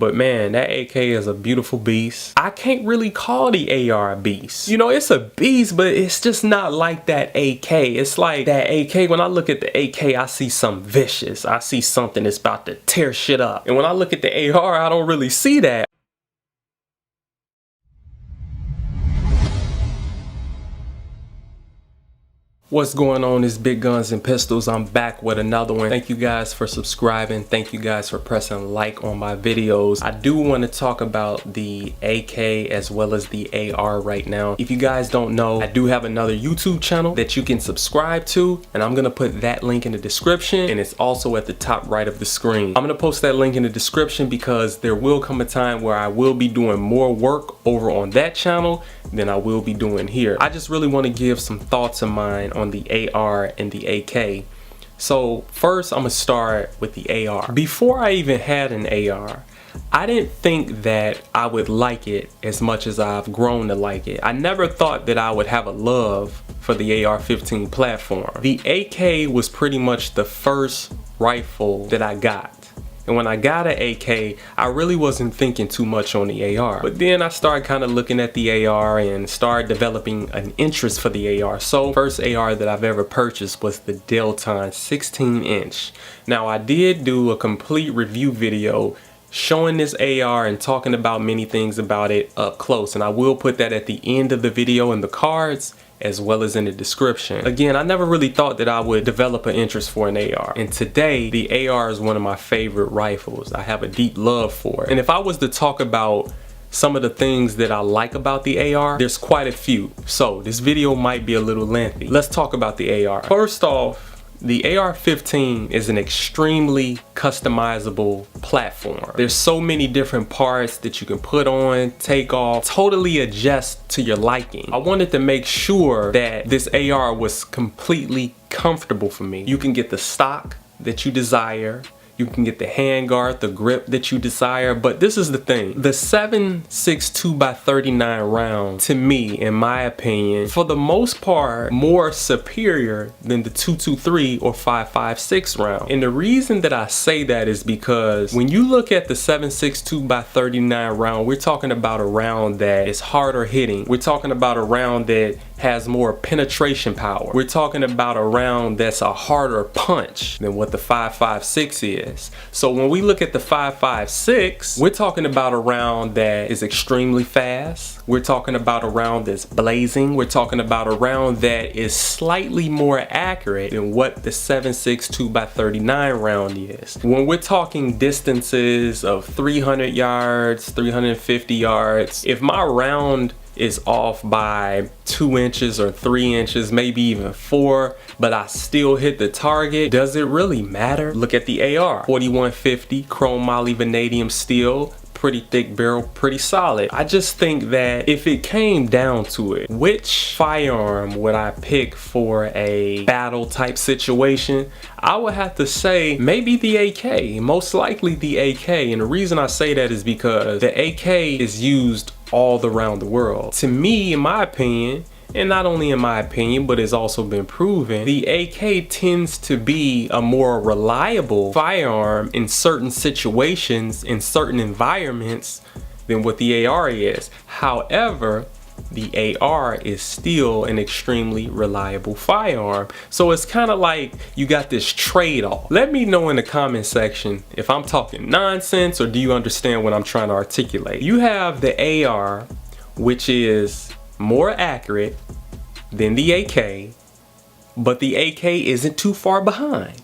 But man, that AK is a beautiful beast. I can't really call the AR a beast. You know, it's a beast, but it's just not like that AK. It's like that AK, when I look at the AK, I see something vicious. I see something that's about to tear shit up. And when I look at the AR, I don't really see that. What's going on? It's Big Guns and Pistols. I'm back with another one. Thank you guys for subscribing. Thank you guys for pressing like on my videos. I do want to talk about the AK as well as the AR right now. If you guys don't know, I do have another YouTube channel that you can subscribe to, and I'm going to put that link in the description, and it's also at the top right of the screen. I'm going to post that link in the description because there will come a time where I will be doing more work over on that channel than I will be doing here. I just really want to give some thoughts of mine on the AR and the AK. So first I'm gonna start with the AR. Before I even had an AR, I didn't think that I would like it as much as I've grown to like it. I never thought that I would have a love for the AR-15 platform. The AK was pretty much the first rifle that I got. And when I got an AK, I really wasn't thinking too much on the AR. But then I started kind of looking at the AR and started developing an interest for the AR. So first AR that I've ever purchased was the Delton 16-inch. Now I did do a complete review video showing this AR and talking about many things about it up close. And I will put that at the end of the video in the cards, as well as in the description. Again, I never really thought that I would develop an interest for an AR. And today, the AR is one of my favorite rifles. I have a deep love for it. And if I was to talk about some of the things that I like about the AR, there's quite a few. So this video might be a little lengthy. Let's talk about the AR. First off, the AR-15 is an extremely customizable platform. There's so many different parts that you can put on, take off, totally adjust to your liking. I wanted to make sure that this AR was completely comfortable for me. You can get the stock that you desire. You can get the handguard, the grip that you desire, but this is the thing. The 7.62x39 round, to me, in my opinion, for the most part, more superior than the 223 or 5.56 round. And the reason that I say that is because when you look at the 7.62x39 round, we're talking about a round that is harder hitting. We're talking about a round that has more penetration power. We're talking about a round that's a harder punch than what the 5.56 is. So when we look at the 5.56, we're talking about a round that is extremely fast. We're talking about a round that's blazing. We're talking about a round that is slightly more accurate than what the 7.62x39 round is. When we're talking distances of 300 yards, 350 yards, if my round is off by 2 inches or 3 inches, maybe even 4, but I still hit the target, does it really matter? Look at the AR, 4150 chrome moly vanadium steel, pretty thick barrel, pretty solid. I just think that if it came down to it, which firearm would I pick for a battle type situation? I would have to say maybe the AK, most likely the AK. And the reason I say that is because the AK is used all around the world. To me, in my opinion, and not only in my opinion, but it's also been proven, the AK tends to be a more reliable firearm in certain situations, in certain environments, than what the AR is. However, the AR is still an extremely reliable firearm. So it's kind of like you got this trade-off. Let me know in the comment section if I'm talking nonsense or do you understand what I'm trying to articulate. You have the AR, which is more accurate than the AK, but the AK isn't too far behind.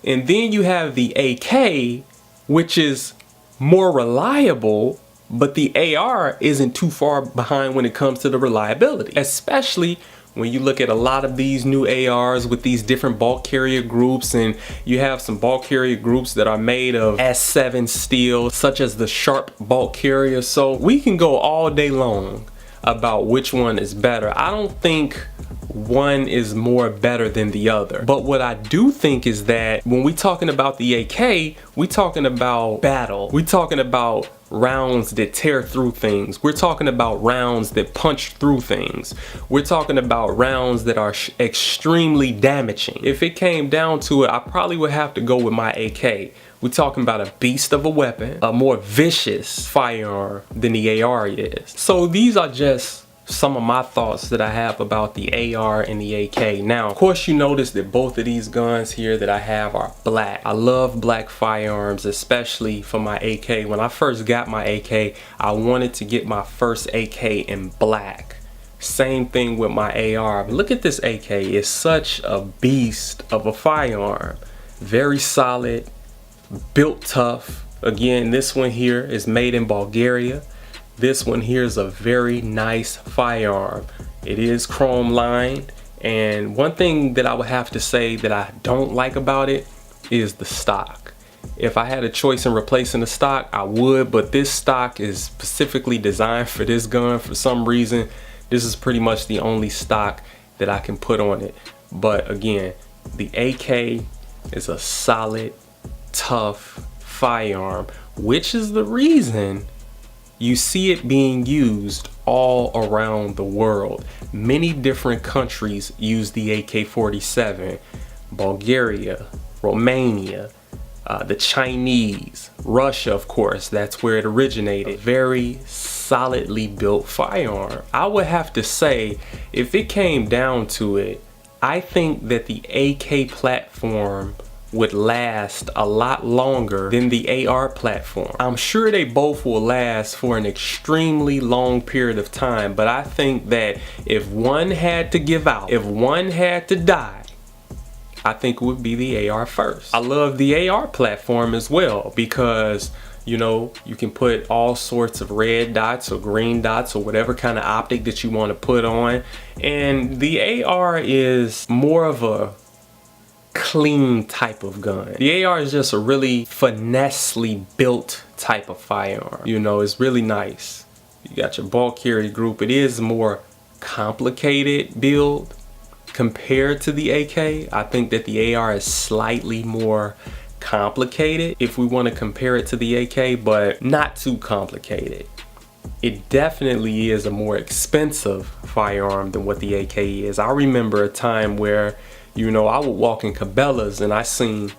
And then you have the AK, which is more reliable, but the AR isn't too far behind when it comes to the reliability, especially when you look at a lot of these new ARs with these different bulk carrier groups, and you have some bulk carrier groups that are made of S7 steel, such as the Sharp bulk carrier. So we can go all day long about which one is better. I don't think one is more better than the other. But what I do think is that when we're talking about the AK, we're talking about battle. We're talking about rounds that tear through things. We're talking about rounds that punch through things. We're talking about rounds that are extremely damaging. If it came down to it, I probably would have to go with my AK. We're talking about a beast of a weapon, a more vicious firearm than the AR is. So these are just some of my thoughts that I have about the AR and the AK. Now, of course, you notice that both of these guns here that I have are black. I love black firearms, especially for my AK. When I first got my AK, I wanted to get my first AK in black. Same thing with my AR. Look at this AK. It's such a beast of a firearm. Very solid, built tough. Again, this one here is made in Bulgaria. This one here is a very nice firearm. It is chrome lined, and one thing that I would have to say that I don't like about it is the stock. If I had a choice in replacing the stock, I would, but this stock is specifically designed for this gun for some reason. This is pretty much the only stock that I can put on it. But again, the AK is a solid, tough firearm, which is the reason you see it being used all around the world. Many different countries use the AK-47. Bulgaria, Romania, the Chinese, Russia, of course, that's where it originated. A very solidly built firearm. I would have to say, if it came down to it, I think that the AK platform would last a lot longer than the AR platform. I'm sure they both will last for an extremely long period of time, but I think that if one had to give out, if one had to die, I think it would be the AR first. I love the AR platform as well because, you know, you can put all sorts of red dots or green dots or whatever kind of optic that you want to put on. And the AR is more of a clean type of gun. The AR is just a really finessely built type of firearm. You know, it's really nice. You got your bulk carry group. It is more complicated build compared to the AK. I think that the AR is slightly more complicated if we want to compare it to the AK, but not too complicated. It definitely is a more expensive firearm than what the AK is. I remember a time where, you know, I would walk in Cabela's and I seen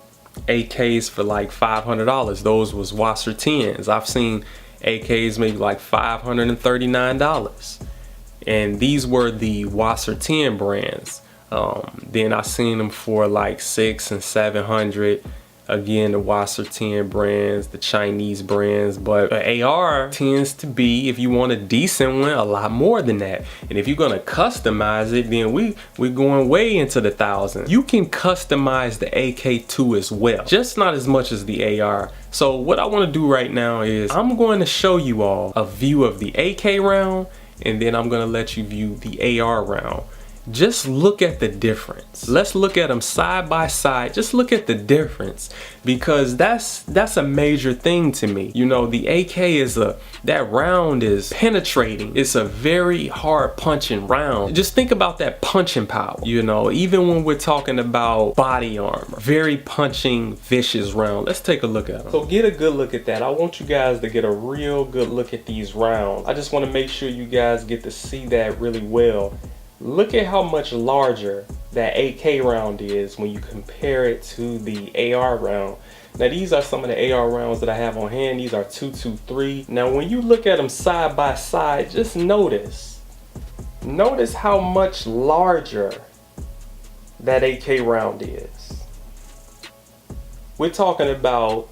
AKs for like $500. Those was Wasser 10s. I've seen AKs maybe like $539. And these were the Wasser 10 brands. Then I seen them for like $600 and $700. Again, the Wasser 10 brands, the Chinese brands, but an AR tends to be, if you want a decent one, a lot more than that. And if you're gonna customize it, then we're going way into the thousands. You can customize the AK2 as well, just not as much as the AR. So what I wanna do right now is I'm going to show you all a view of the AK round, and then I'm gonna let you view the AR round. Just look at the difference. Let's look at them side by side. Just look at the difference, because that's a major thing to me. You know, the AK is that round is penetrating. It's a very hard punching round. Just think about that punching power. You know, even when we're talking about body armor, very punching, vicious round. Let's take a look at them. So get a good look at that. I want you guys to get a real good look at these rounds. I just want to make sure you guys get to see that really well. Look at how much larger that AK round is when you compare it to the AR round. Now these are some of the AR rounds that I have on hand. These are 223. Now when you look at them side by side, just notice how much larger that AK round is. We're talking about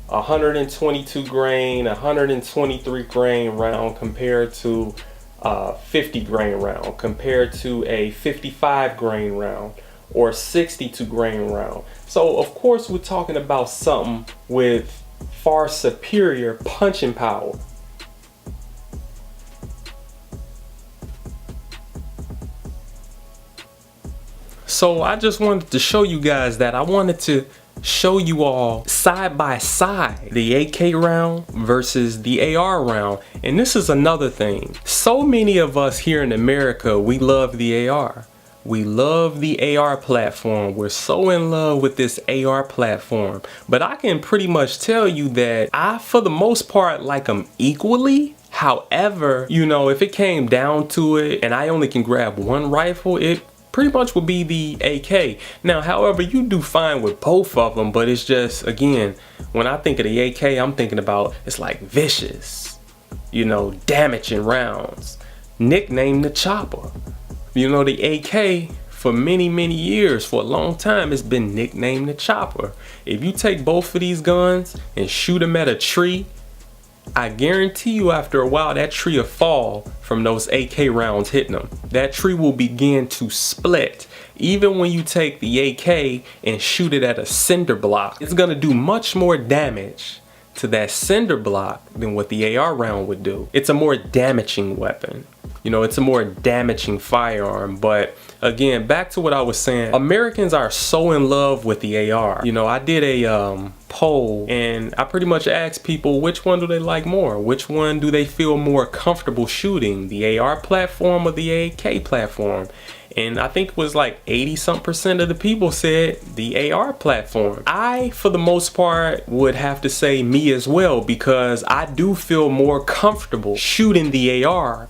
122 grain, 123 grain round compared to 50 grain round, compared to a 55 grain round or 62 grain round. So of course we're talking about something with far superior punching power. So I just wanted to show you guys that. I wanted to show you all side by side the AK round versus the AR round. And this is another thing. So many of us here in America, we love the AR. We love the AR platform. We're so in love with this AR platform. But I can pretty much tell you that I, for the most part, like them equally. However, you know, if it came down to it and I only can grab one rifle, it pretty much would be the AK. Now, however, you do fine with both of them, but it's just, again, when I think of the AK, I'm thinking about, it's like vicious, you know, damaging rounds. Nicknamed the chopper. You know, the AK for many years, for a long time, it's been nicknamed the chopper. If you take both of these guns and shoot them at a tree, I guarantee you after a while that tree will fall from those AK rounds hitting them. That tree will begin to split. Even when you take the AK and shoot it at a cinder block, it's gonna do much more damage to that cinder block than what the AR round would do. It's a more damaging weapon. You know, it's a more damaging firearm. But again, back to what I was saying, Americans are so in love with the AR. You know, I did a poll and I pretty much asked people which one do they like more? Which one do they feel more comfortable shooting? The AR platform or the AK platform? And I think it was like 80% of the people said the AR platform. I, for the most part, would have to say me as well, because I do feel more comfortable shooting the AR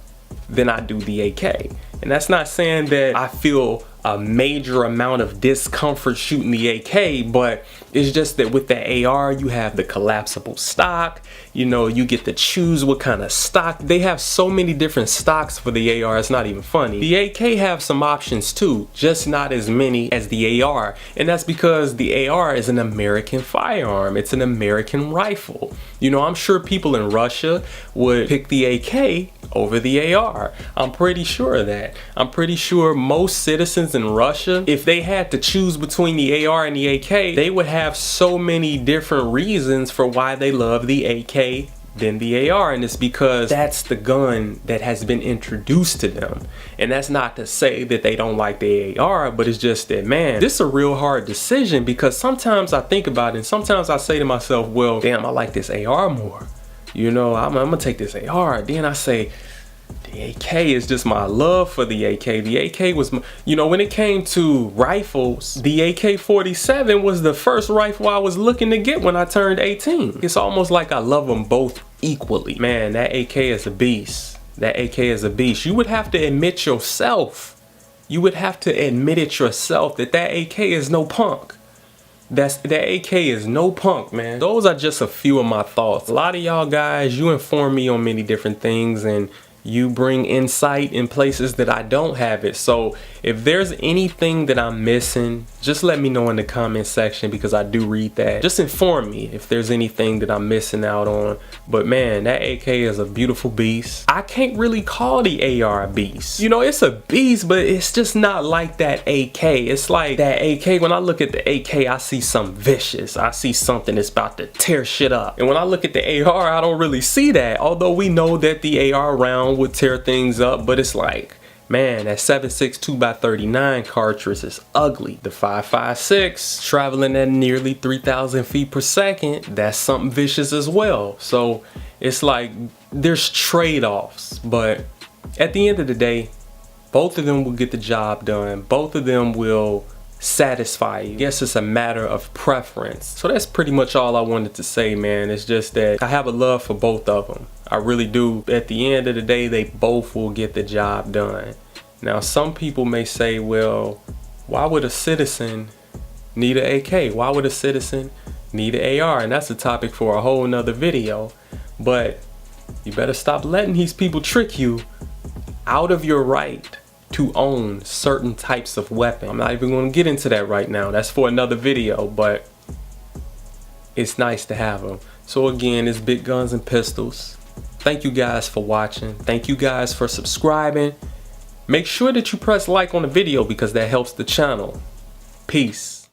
than I do the AK. And that's not saying that I feel a major amount of discomfort shooting the AK, but it's just that with the AR, you have the collapsible stock. You know, you get to choose what kind of stock. They have so many different stocks for the AR, it's not even funny. The AK have some options too, just not as many as the AR. And that's because the AR is an American firearm. It's an American rifle. You know, I'm sure people in Russia would pick the AK over the AR. I'm pretty sure of that. I'm pretty sure most citizens in Russia, if they had to choose between the AR and the AK, they would have so many different reasons for why they love the AK than the AR, and it's because that's the gun that has been introduced to them. And that's not to say that they don't like the AR, but it's just that, man, this is a real hard decision, because sometimes I think about it and sometimes I say to myself, well, damn, I like this AR more. You know, I'm gonna take this AR. Then I say, the AK is just my love for the AK. The AK was, you know, when it came to rifles, the AK-47 was the first rifle I was looking to get when I turned 18. It's almost like I love them both equally. Man, that AK is a beast. That AK is a beast. You would have to admit yourself. You would have to admit it yourself that that AK is no punk. That AK is no punk, man. Those are just a few of my thoughts. A lot of y'all guys, you inform me on many different things and you bring insight in places that I don't have it. So if there's anything that I'm missing, just let me know in the comment section, because I do read that. Just inform me if there's anything that I'm missing out on. But man, that AK is a beautiful beast. I can't really call the AR a beast. You know, it's a beast, but it's just not like that AK. It's like that AK, when I look at the AK, I see something vicious. I see something that's about to tear shit up. And when I look at the AR, I don't really see that. Although we know that the AR round would tear things up, but it's like, man, that 7.62 by 39 cartridge is ugly. The 5.56 traveling at nearly 3,000 feet per second, that's something vicious as well. So it's like there's trade-offs, but at the end of the day, both of them will get the job done. Both of them will satisfy you. I guess it's a matter of preference. So that's pretty much all I wanted to say, man. It's just that I have a love for both of them. I really do. At the end of the day, they both will get the job done. Now, some people may say, well, why would a citizen need an AK? Why would a citizen need an AR? And that's a topic for a whole nother video. But you better stop letting these people trick you out of your right to own certain types of weapons. I'm not even going to get into that right now. That's for another video, but it's nice to have them. So again, it's Big Guns and Pistols. Thank you guys for watching. Thank you guys for subscribing. Make sure that you press like on the video, because that helps the channel. Peace.